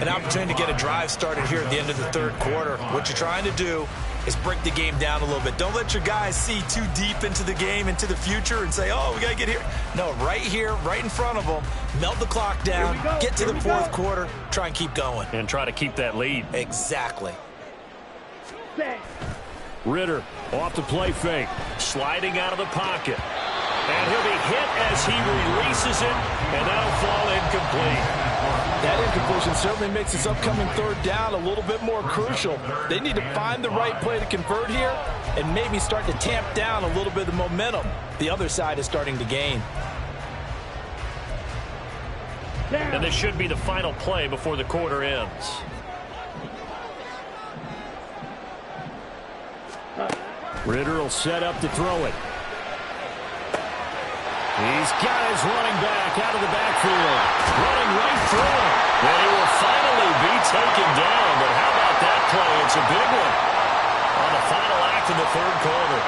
An opportunity to get a drive started here at the end of the third quarter. What you're trying to do is break the game down a little bit. Don't let your guys see too deep into the game, into the future, and say, oh, we got to get here. No, right here, right in front of them, melt the clock down, get to the fourth quarter, try and keep going. And try to keep that lead. Exactly. Ritter off the play fake, sliding out of the pocket. And he'll be hit as he releases it, and that'll fall incomplete. That incompletion certainly makes this upcoming third down a little bit more crucial. They need to find the right play to convert here and maybe start to tamp down a little bit of the momentum the other side is starting to gain. And this should be the final play before the quarter ends. Ritter will set up to throw it. He's got his running back out of the backfield. Running right through him. And he will finally be taken down. But how about that play? It's a big one on the final act of the third quarter.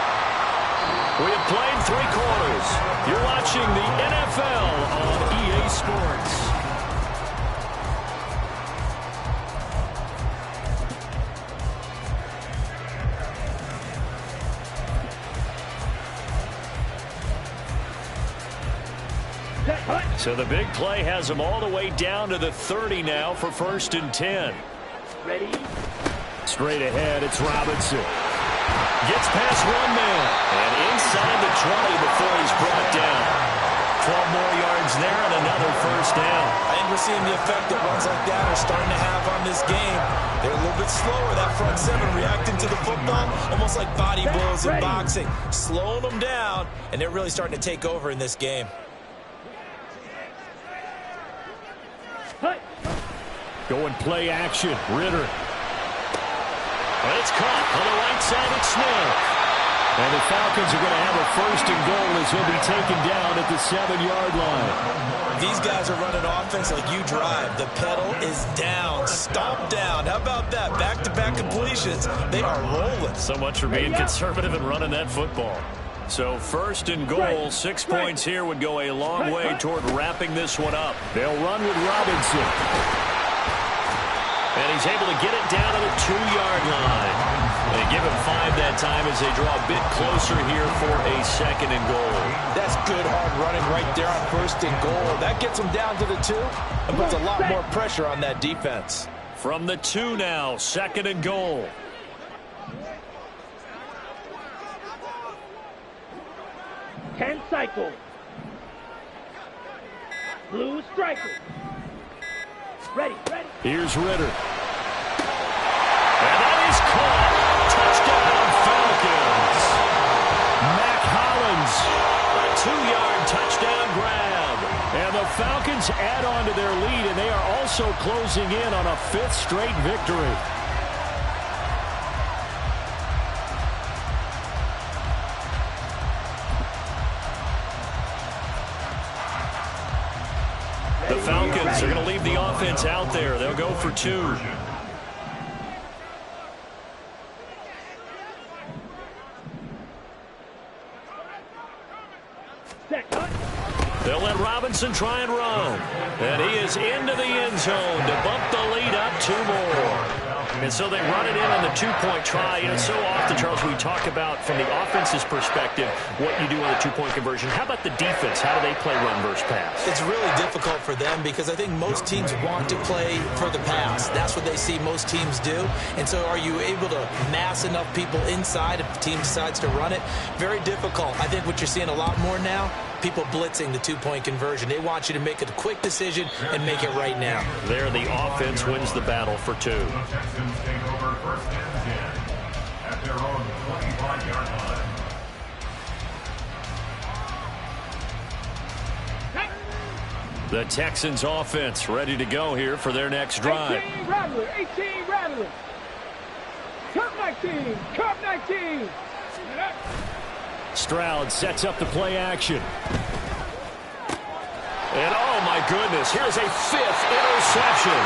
We have played 3 quarters. You're watching the NFL on EA Sports. So the big play has them all the way down to the 30 now for 1st and 10. Ready? Straight ahead, it's Robinson. Gets past one man and inside the 20 before he's brought down. 12 more yards there and another 1st down. I think we're seeing the effect that runs like that are starting to have on this game. They're a little bit slower, that front 7 reacting to the football, almost like body blows in boxing, slowing them down, and they're really starting to take over in this game. Going play action. Ritter. It's caught on the right side of Smith. And the Falcons are going to have a 1st and goal as he'll be taken down at the 7-yard line. These guys are running offense like you drive. The pedal is down, stomped down. How about that? Back-to-back completions. They are rolling. So much for being conservative and running that football. So 1st and goal, 6 points here would go a long way toward wrapping this one up. They'll run with Robinson. And he's able to get it down to the 2-yard line. They give him 5 that time as they draw a bit closer here for a 2nd and goal. That's good hard running right there on 1st and goal. That gets them down to the 2 and puts a lot more pressure on that defense. From the 2 now, 2nd and goal. Ten cycle. Blue striker. Ready. Here's Ritter. And that is caught. Touchdown, Falcons. Mac Hollins, a 2-yard touchdown grab. And the Falcons add on to their lead, and they are also closing in on a 5th straight victory. The Falcons are going to leave the offense out there. They'll go for 2. They'll let Robinson try and run. And he is into the end zone to bump the lead up 2 more. And so they run it in on the 2-point try. You know, so often, Charles, we talk about from the offense's perspective what you do on the 2-point conversion. How about the defense? How do they play run versus pass? It's really difficult for them because I think most teams want to play for the pass. That's what they see most teams do. And so are you able to mass enough people inside if the team decides to run it? Very difficult. I think what you're seeing a lot more now people blitzing the two-point conversion. They want you to make a quick decision and make it right now. There, the offense wins the battle for 2. The Texans take over first and 10 at their own 25-yard line. The Texans offense ready to go here for their next drive. 18 Rattler, 18 Rattler. Cup 19, Cup 19. Stroud sets up the play action. And oh my goodness, here's a 5th interception.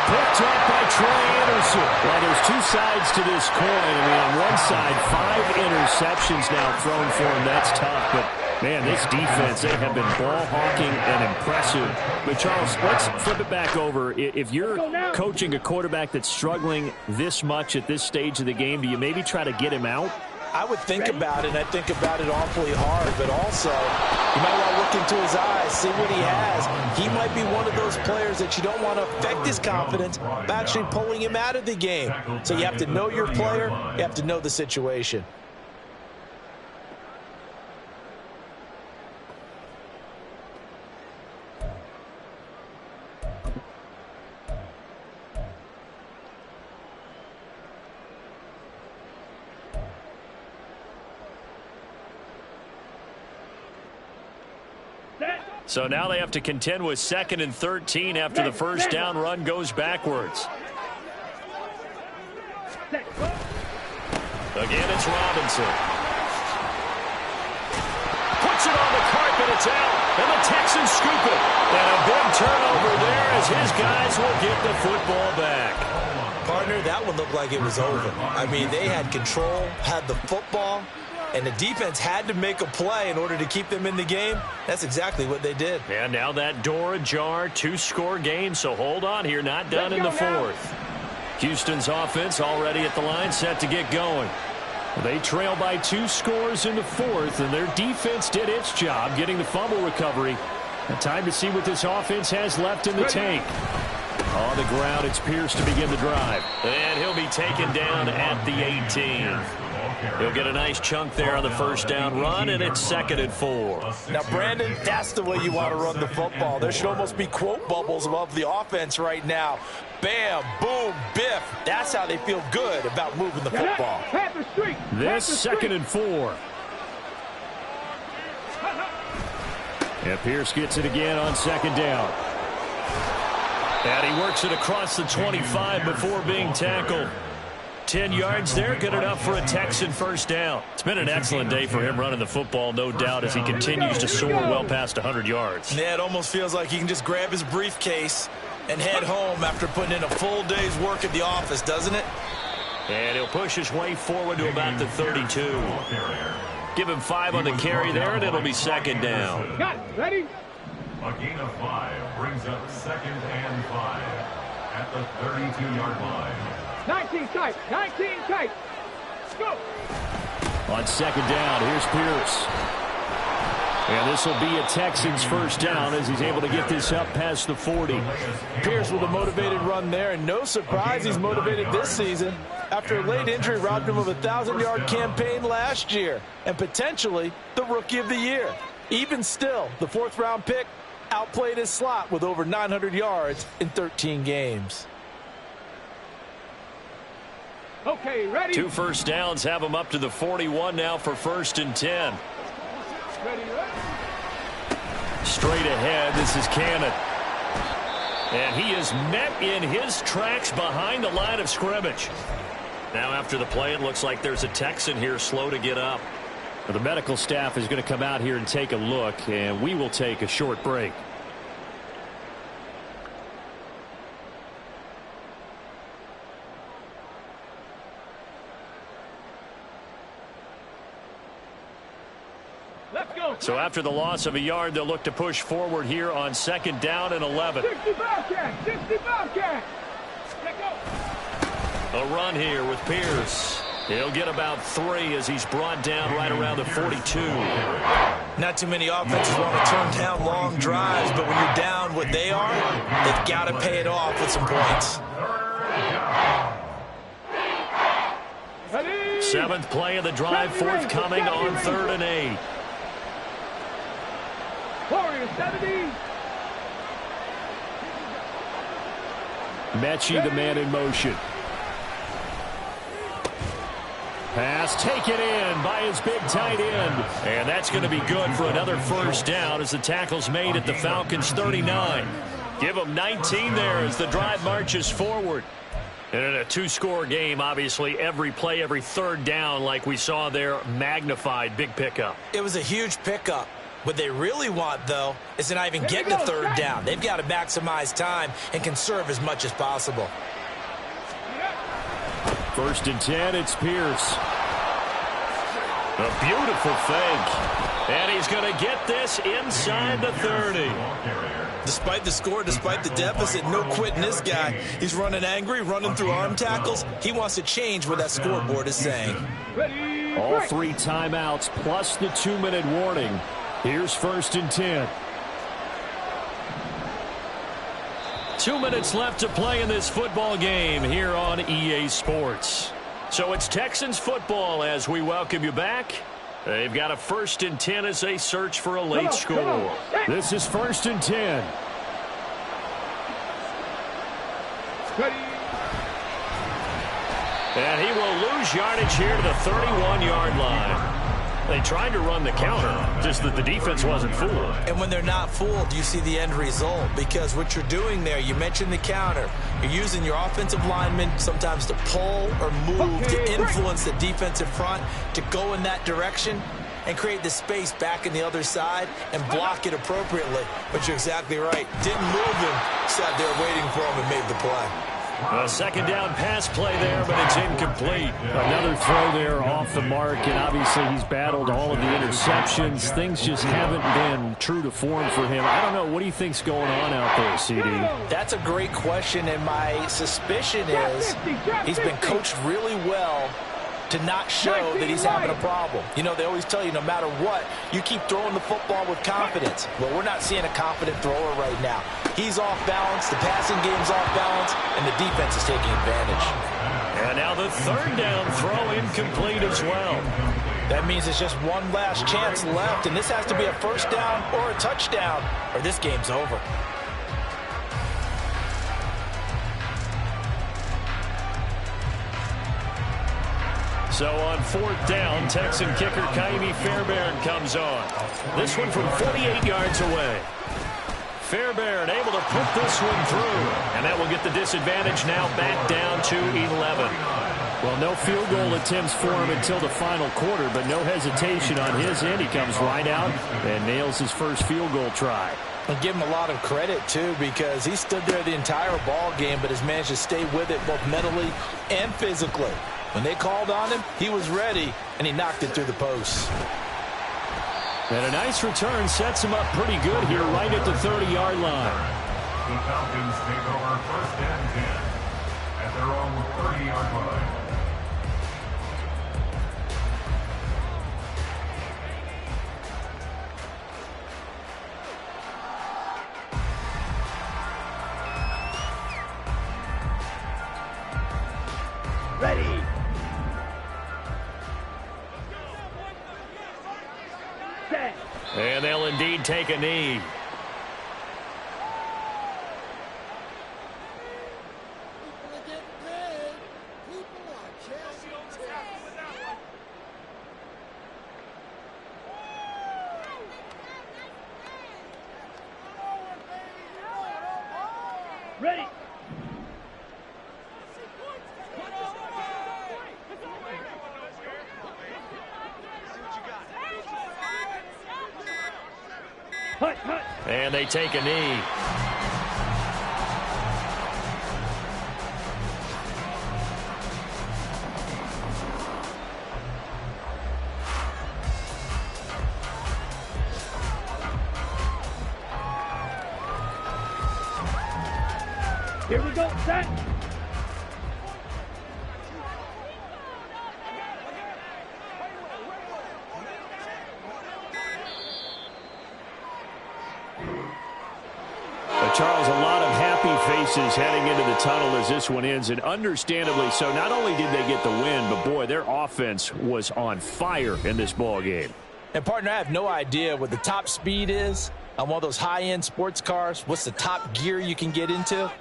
Picked up by Troy Anderson. Well, there's 2 sides to this coin. I mean, on one side, 5 interceptions now thrown for him. That's tough, but man, this defense, they have been ball hawking and impressive. But Charles, let's flip it back over. If you're coaching a quarterback that's struggling this much at this stage of the game, do you maybe try to get him out? I would think about it, and I think about it awfully hard, but also you might want to look into his eyes, see what he has. He might be one of those players that you don't want to affect his confidence by actually pulling him out of the game. So you have to know your player, you have to know the situation. So now they have to contend with 2nd and 13 after the first down run goes backwards. Again, it's Robinson. Puts it on the carpet, it's out, and the Texans scoop it. And a big turnover there as his guys will get the football back. Partner, that one looked like it was over. I mean, they had control, had the football, and the defense had to make a play in order to keep them in the game. That's exactly what they did. And now that door ajar, 2-score game, so hold on here, not done in the 4th. Houston's offense already at the line, set to get going. They trail by 2 scores in the 4th, and their defense did its job getting the fumble recovery. And time to see what this offense has left in the tank. On the ground, it's Pierce to begin the drive. And he'll be taken down at the 18. He'll get a nice chunk there on the first down run, and it's 2nd and 4. Now, Brandon, that's the way you want to run the football. There should almost be quote bubbles above the offense right now. Bam, boom, biff. That's how they feel good about moving the football. This 2nd and 4. And Pierce gets it again on 2nd down. And he works it across the 25 before being tackled. 10 yards there, good enough for a Texan first down. It's been an excellent day for him running the football, no doubt, as he continues to soar well past 100 yards. Yeah, it almost feels like he can just grab his briefcase and head home after putting in a full day's work at the office, doesn't it? And he'll push his way forward to about the 32. Give him 5 on the carry there, and it'll be 2nd down. Got it. Ready? A gain of 5 brings up 2nd and 5 at the 32-yard line. 19 tight. 19 tight. Go. On 2nd down, here's Pierce. And this will be a Texans first down as he's able to get this up past the 40. Pierce with a motivated run there, and no surprise he's motivated this season after a late injury robbed him of a 1,000-yard campaign last year and potentially the Rookie of the Year. Even still, the 4th-round pick outplayed his slot with over 900 yards in 13 games. Okay, ready? 2 first downs have him up to the 41 now for 1st and 10. Ready, ready. Straight ahead, this is Cannon. And he is met in his tracks behind the line of scrimmage. Now after the play, it looks like there's a Texan here slow to get up. Well, the medical staff is going to come out here and take a look, and we will take a short break. Let's go. So after the loss of a yard, they'll look to push forward here on 2nd down and 11. 60 Bobcat. 60 Bobcat. Let go. A run here with Pierce. He'll get about 3 as he's brought down right around the 42. Not too many offenses want to turn down long drives, but when you're down what they are, they've got to pay it off with some points. Ready? 7th play of the drive forthcoming on 3rd and 8. Warriors 70. Mechie, the man in motion. Pass taken in by his big tight end. And that's going to be good for another first down as the tackle's made at the Falcons 39. Give them 19 there as the drive marches forward. And in a two-score game, obviously, every play, every third down, like we saw there, magnified, big pickup. It was a huge pickup. What they really want, though, is to not even get to third down. They've got to maximize time and conserve as much as possible. First and 10, it's Pierce. A beautiful fake. And he's going to get this inside the 30. Despite the score, despite the deficit, no quitting this guy. He's running angry, running through arm tackles. He wants to change what that scoreboard is saying. All 3 timeouts plus the 2-minute warning. Here's first and 10. 2 minutes left to play in this football game here on EA Sports. So it's Texans football as we welcome you back. They've got a first and 10 as they search for a late score. This is first and 10. And he will lose yardage here to the 31-yard line. They tried to run the counter, just that the defense wasn't fooled. And when they're not fooled, you see the end result. Because what you're doing there, you mentioned the counter. You're using your offensive linemen sometimes to pull or move to influence the defensive front to go in that direction and create the space back in the other side and block it appropriately. But you're exactly right. Didn't move him, sat there waiting for him and made the play. A second down pass play there, but it's incomplete. Another throw there off the mark, and obviously he's battled all of the interceptions. Things just haven't been true to form for him. I don't know. What do you think's going on out there, CD? That's a great question, and my suspicion is he's been coached really well to not show that he's having a problem. You know, they always tell you no matter what, you keep throwing the football with confidence. Well, we're not seeing a confident thrower right now. He's off balance, the passing game's off balance, and the defense is taking advantage. And now the third down throw incomplete as well. That means there's just one last chance left, and this has to be a first down or a touchdown, or this game's over. So on fourth down, Texan kicker Kaimi Fairbairn comes on. This one from 48 yards away. Fairbairn able to put this one through. And that will get the disadvantage now back down to 11. Well, no field goal attempts for him until the final quarter, but no hesitation on his end. He comes right out and nails his first field goal try. And give him a lot of credit, too, because he stood there the entire ball game, but has managed to stay with it both mentally and physically. When they called on him, he was ready, and he knocked it through the posts. And a nice return sets him up pretty good here right at the 30-yard line. The Falcons take over first and 10 at their own 30-yard line. Ready. Set. And they'll indeed take a knee. Ready. And they take a knee. Here we go, set. Charles, a lot of happy faces heading into the tunnel as this one ends, and understandably so. Not only did they get the win, but boy, their offense was on fire in this ball game. And, partner, I have no idea what the top speed is on one of those high-end sports cars. What's the top gear you can get into?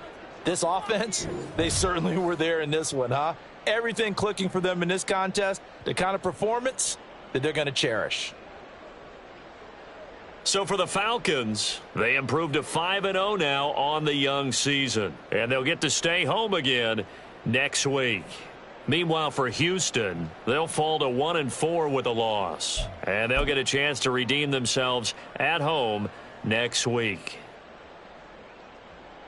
This offense, they certainly were there in this one, huh? Everything clicking for them in this contest, the kind of performance that they're going to cherish. So for the Falcons, they improved to 5-0 now on the young season. And they'll get to stay home again next week. Meanwhile, for Houston, they'll fall to 1-4 with a loss. And they'll get a chance to redeem themselves at home next week.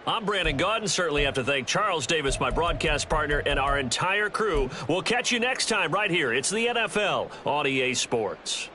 I'm Brandon Gaudin. Certainly have to thank Charles Davis, my broadcast partner, and our entire crew. We'll catch you next time right here. It's the NFL on EA Sports.